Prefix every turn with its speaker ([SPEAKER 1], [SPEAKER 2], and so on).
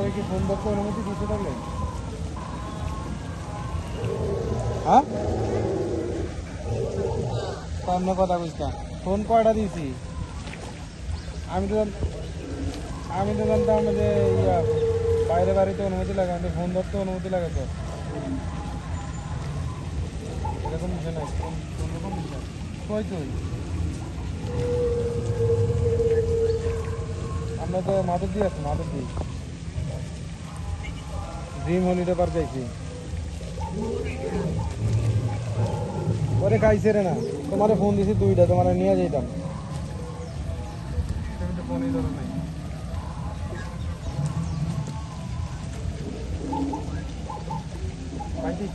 [SPEAKER 1] কি ফোন করতে অনুমতি দিতে পারলে? হ্যাঁ সামনে কথা বুঝতাম ফোন কয়টা দিয়েছি আমি তো জানতাম যে ইয়া বাইরে বাড়িতে অনুমতি লাগে আমাদের ফোন ধরতে অনুমতি লাগে তো এরকম বিষয় নাই কোন রকম বিষয় কই তুই আমরা তো মাধবদী আছি মাধবদী ড্রিম হলিডে পার্ক যাইছি ওরে খাইছে রে না তোমার ফোন দিছি দুইটা তোমার নিয়ে যাইতাম তুমি তো ফোনই ধরো নাই পাইছিস